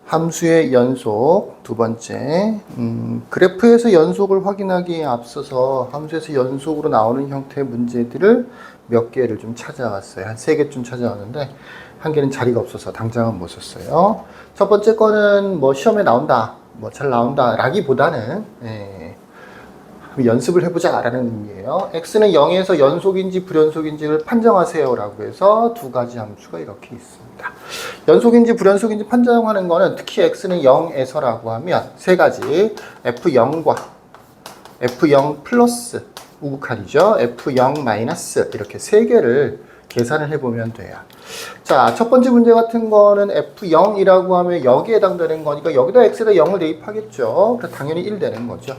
함수의 연속 두 번째. 그래프에서 연속을 확인하기에 앞서서 함수에서 연속으로 나오는 형태의 문제들을 몇 개를 좀 찾아왔어요. 한 3개쯤 찾아왔는데 한 개는 자리가 없어서 당장은 못 썼어요. 첫 번째 거는 뭐 시험에 나온다, 뭐 잘 나온다 라기보다는 연습을 해보자 라는 의미예요. x는 0에서 연속인지 불연속인지를 판정하세요 라고 해서 두 가지 함수가 이렇게 있습니다. 연속인지 불연속인지 판정하는 거는 특히 x는 0에서 라고 하면 세 가지 f0과 f0 플러스 우극한이죠. f0 마이너스 이렇게 세 개를 계산을 해보면 돼요. 자, 첫 번째 문제 같은 거는 f0이라고 하면 여기에 해당되는 거니까 여기다 x에다 0을 대입하겠죠. 그래서 당연히 1 되는 거죠.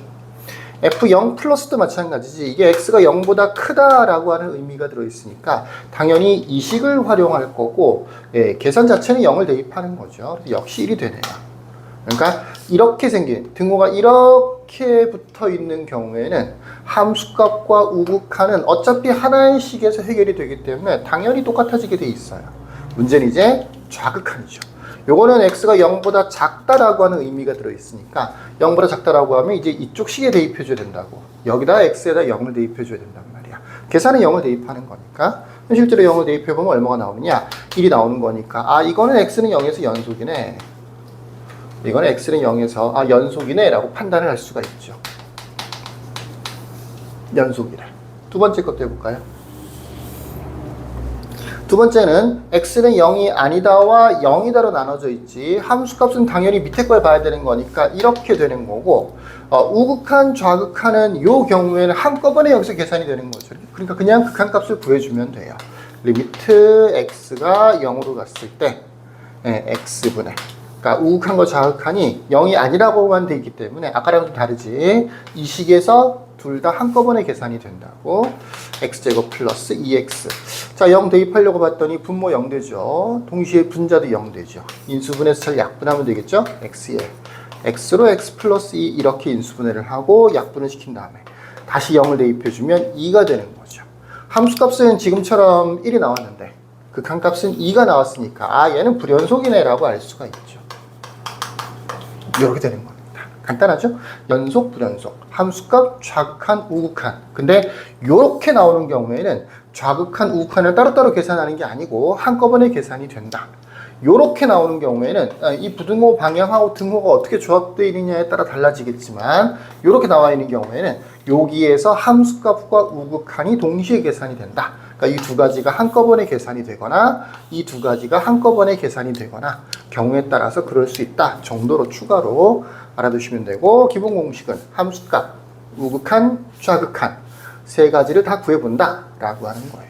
f0 플러스도 마찬가지지. 이게 x가 0보다 크다라고 하는 의미가 들어있으니까 당연히 이 식을 활용할 거고, 계산 자체는 0을 대입하는 거죠. 역시 1이 되네요. 그러니까 이렇게 생긴 등호가 이렇게 붙어 있는 경우에는 함수값과 우극한은 어차피 하나의 식에서 해결이 되기 때문에 당연히 똑같아지게 돼 있어요. 문제는 이제 좌극한이죠. 요거는 x가 0보다 작다라고 하는 의미가 들어있으니까 0보다 작다라고 하면 이제 이쪽 식에 대입해줘야 된다고. 여기다 x에다 0을 대입해줘야 된단 말이야. 계산은 0을 대입하는 거니까. 실제로 0을 대입해보면 얼마가 나오느냐? 1이 나오는 거니까. 아, 이거는 x는 0에서 연속이네. 이거는 x는 0에서 연속이네 라고 판단을 할 수가 있죠. 연속이래. 두 번째 것도 해볼까요? 두 번째는 x는 0이 아니다와 0이다로 나눠져 있지, 함수값은 당연히 밑에 걸 봐야 되는 거니까 이렇게 되는 거고, 우극한, 좌극한은 이 경우에는 한꺼번에 여기서 계산이 되는 거죠. 그러니까 그냥 극한값을 구해주면 돼요. 리미트 x가 0으로 갔을 때 x분의, 그러니까 우극한과 좌극한이 0이 아니라고만 돼 있기 때문에 아까랑 좀 다르지, 이 식에서 둘 다 한꺼번에 계산이 된다고. x제곱 플러스 2x. 자, 0 대입하려고 봤더니 분모 0 되죠. 동시에 분자도 0 되죠. 인수분해서 잘 약분하면 되겠죠. x에 x로 x 플러스 2 이렇게 인수분해를 하고 약분을 시킨 다음에 다시 0을 대입해주면 2가 되는 거죠. 함수값은 지금처럼 1이 나왔는데 극한값은 2가 나왔으니까 얘는 불연속이네 라고 알 수가 있죠. 이렇게 되는 겁니다. 간단하죠? 연속, 불연속, 함수값, 좌극한, 우극한. 근데 이렇게 나오는 경우에는 좌극한, 우극한을 따로따로 계산하는 게 아니고 한꺼번에 계산이 된다. 이렇게 나오는 경우에는 이 부등호 방향하고 등호가 어떻게 조합되어 있느냐에 따라 달라지겠지만, 이렇게 나와 있는 경우에는 여기에서 함수값과 우극한이 동시에 계산이 된다. 그러니까 이 두 가지가 한꺼번에 계산이 되거나 이 두 가지가 한꺼번에 계산이 되거나 경우에 따라서 그럴 수 있다 정도로 추가로 알아두시면 되고, 기본 공식은 함수값, 우극한, 좌극한 세 가지를 다 구해본다 라고 하는 거예요.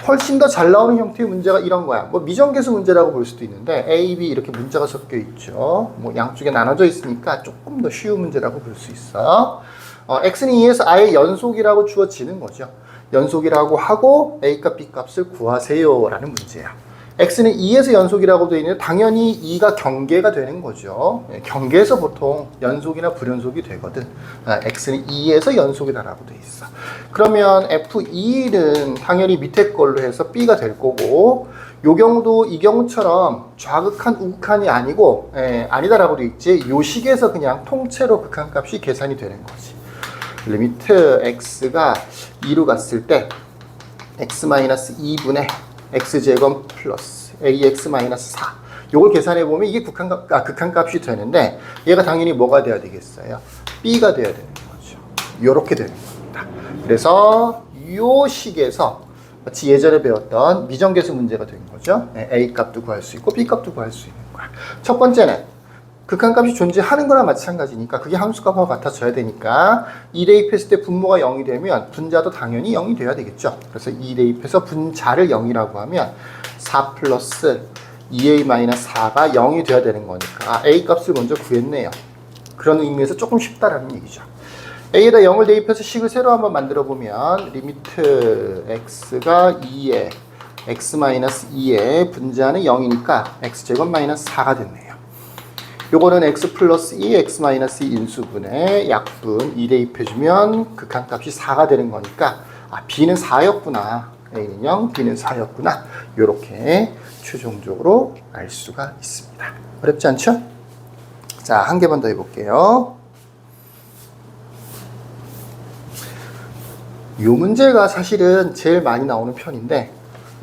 훨씬 더 잘 나오는 형태의 문제가 이런 거야. 뭐 미정계수 문제라고 볼 수도 있는데 A, B 이렇게 문자가 섞여 있죠. 뭐 양쪽에 나눠져 있으니까 조금 더 쉬운 문제라고 볼 수 있어. x는 2에서 아예 연속이라고 주어지는 거죠. 연속이라고 하고 A값, B값을 구하세요 라는 문제야. x는 2에서 연속이라고 되어 있는데 당연히 2가 경계가 되는 거죠. 경계에서 보통 연속이나 불연속이 되거든. x는 2에서 연속이다라고 되어 있어. 그러면 f2는 당연히 밑에 걸로 해서 b가 될 거고, 요 경우도 이 경우처럼 좌극한, 우극한이 아니고 아니다라고 되어 있지, 요 식에서 그냥 통째로 극한값이 계산이 되는 거지. 리미트 x가 2로 갔을 때 x-2분의 x제곱 플러스 ax-4, 요걸 계산해 보면 이게 극한값이 되는데, 얘가 당연히 뭐가 돼야 되겠어요? b가 돼야 되는 거죠. 요렇게 되는 겁니다. 그래서 요 식에서 마치 예전에 배웠던 미정계수 문제가 된 거죠. a 값도 구할 수 있고 b 값도 구할 수 있는 거야. 첫 번째는 극한값이 존재하는 거나 마찬가지니까 그게 함수값하고 같아져야 되니까 2 대입했을 때 분모가 0이 되면 분자도 당연히 0이 돼야 되겠죠. 그래서 2 대입해서 분자를 0이라고 하면 4 플러스 2a-4가 0이 돼야 되는 거니까 a 값을 먼저 구했네요. 그런 의미에서 조금 쉽다라는 얘기죠. a에다 0을 대입해서 식을 새로 한번 만들어 보면 리미트 x가 2에 x-2에 분자는 0이니까 x제곱 마이너스 4가 됐네요. 요거는 x 플러스 2, x-2 인수분의 약분 2 대입해주면 극한값이 4가 되는 거니까 b는 4였구나. A는 0, B는 4였구나. 이렇게 최종적으로 알 수가 있습니다. 어렵지 않죠? 자, 한 개만 더 해볼게요. 이 문제가 사실은 제일 많이 나오는 편인데,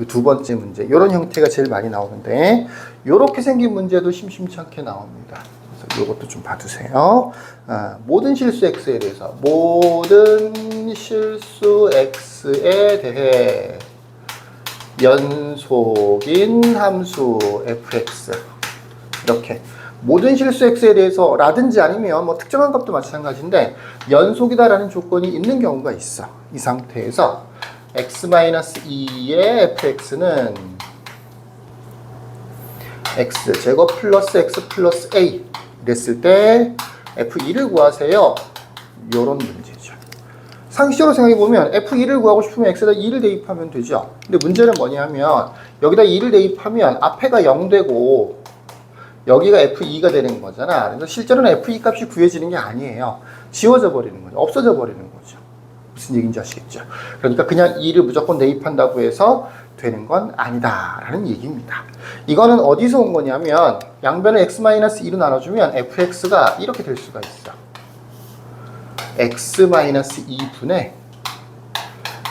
이 두 번째 문제, 이런 형태가 제일 많이 나오는데, 이렇게 생긴 문제도 심심찮게 나옵니다. 그래서 이것도 좀 봐두세요. 모든 실수 x에 대해서, 모든 실수 x에 대해 연속인 함수 fx, 이렇게 모든 실수 x에 대해서 라든지 아니면 뭐 특정한 값도 마찬가지인데 연속이다라는 조건이 있는 경우가 있어. 이 상태에서 x-2의 fx는 x제곱 플러스 x 플러스 a 이랬을 때 f2를 구하세요. 요런 문제죠. 상식적으로 생각해보면 f2를 구하고 싶으면 x에다 2를 대입하면 되죠. 근데 문제는 뭐냐면 여기다 2를 대입하면 앞에가 0 되고 여기가 f2가 되는 거잖아. 그래서 실제로는 f2 값이 구해지는 게 아니에요. 지워져 버리는 거죠. 없어져 버리는 거죠. 무슨 얘기인지 아시겠죠? 그러니까 그냥 2를 무조건 대입한다고 해서 되는 건 아니다라는 얘기입니다. 이거는 어디서 온 거냐면 양변을 x-2로 나눠주면 fx가 이렇게 될 수가 있어. x-2분의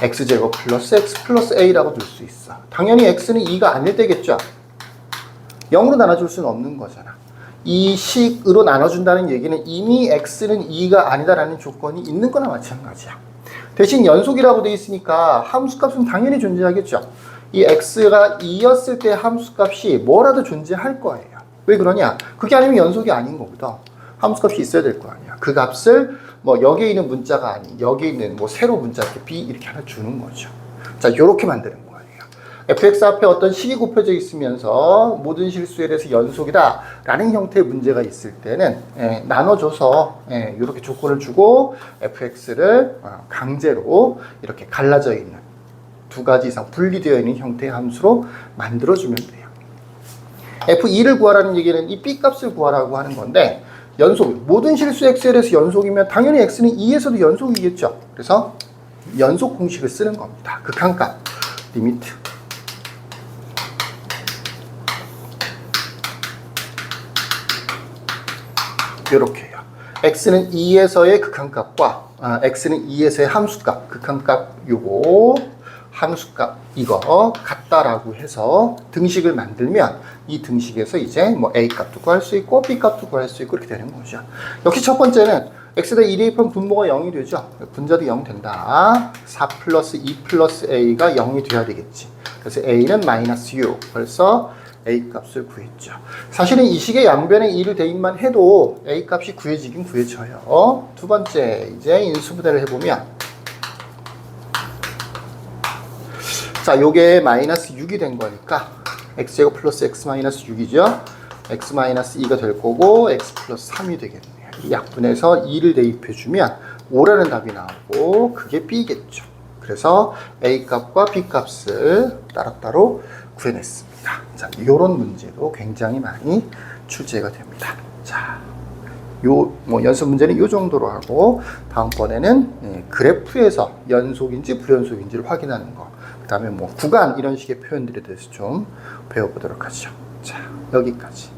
x제곱 플러스 x 플러스 a라고 둘 수 있어. 당연히 x는 2가 아닐 때겠죠? 0으로 나눠줄 수는 없는 거잖아. 이 식으로 나눠준다는 얘기는 이미 x는 2가 아니다라는 조건이 있는 거나 마찬가지야. 대신 연속이라고 돼 있으니까 함수값은 당연히 존재하겠죠. 이 x가 2였을 때 함수값이 뭐라도 존재할 거예요. 왜 그러냐? 그게 아니면 연속이 아닌 거거든. 함수값이 있어야 될 거 아니야. 그 값을 뭐 여기에 있는 문자가 아닌 여기에 있는 뭐 세로 문자 이렇게 b 이렇게 하나 주는 거죠. 자, 요렇게 만드는 거예요. fx 앞에 어떤 식이 곱해져 있으면서 모든 실수에 대해서 연속이다 라는 형태의 문제가 있을 때는 나눠줘서 이렇게 조건을 주고 fx를 강제로 이렇게 갈라져 있는 두 가지 이상 분리되어 있는 형태의 함수로 만들어주면 돼요. f2를 구하라는 얘기는 이 b 값을 구하라고 하는 건데 연속, 모든 실수 x에 대해서 연속이면 당연히 x는 2에서도 연속이겠죠. 그래서 연속 공식을 쓰는 겁니다. 극한값 리미트 이렇게 해요. x는 2에서의 극한값과 x는 2에서의 함수값, 극한값 요거 함수값 이거 같다라고 해서 등식을 만들면 이 등식에서 이제 뭐 a 값도 구할 수 있고 b 값도 구할 수 있고 이렇게 되는 거죠. 역시 첫 번째는 x에다 2 대입하면 분모가 0이 되죠. 분자도 0 된다. 4 플러스 2 플러스 a가 0이 돼야 되겠지. 그래서 a는 마이너스 6. 벌써 a 값을 구했죠. 사실은 이 식의 양변에 2를 대입만 해도 a 값이 구해지긴 구해져요. 두 번째 이제 인수분해를 해보면 자, 요게 마이너스 6이 된 거니까 x제곱 플러스 x 마이너스 6이죠. x 마이너스 2가 될 거고 x 플러스 3이 되겠네요. 이 약분해서 2를 대입해주면 5라는 답이 나오고 그게 b겠죠. 그래서 a 값과 b 값을 따로따로 구해냈습니다. 자, 요런 문제도 굉장히 많이 출제가 됩니다. 자, 뭐 연습 문제는 요 정도로 하고 다음번에는 그래프에서 연속인지 불연속인지를 확인하는 거. 그 다음에 뭐 구간 이런 식의 표현들에 대해서 좀 배워보도록 하죠. 자, 여기까지.